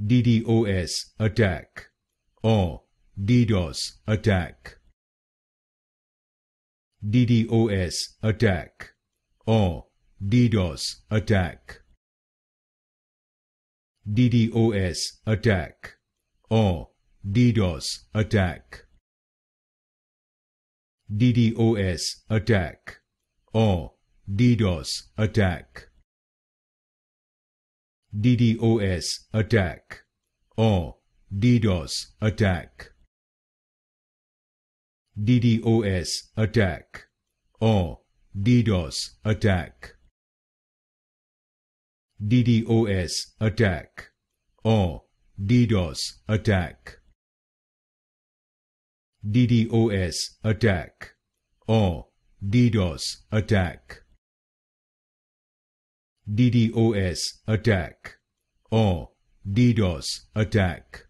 DDoS attack or DDoS attack. DDoS attack or DDoS attack. DDoS attack or DDoS attack. DDoS attack or DDoS attack. DDoS attack or DDoS attack. DDoS attack or DDoS attack. DDoS attack or DDoS attack. DDoS attack or DDoS attack. DDoS attack or DDoS attack.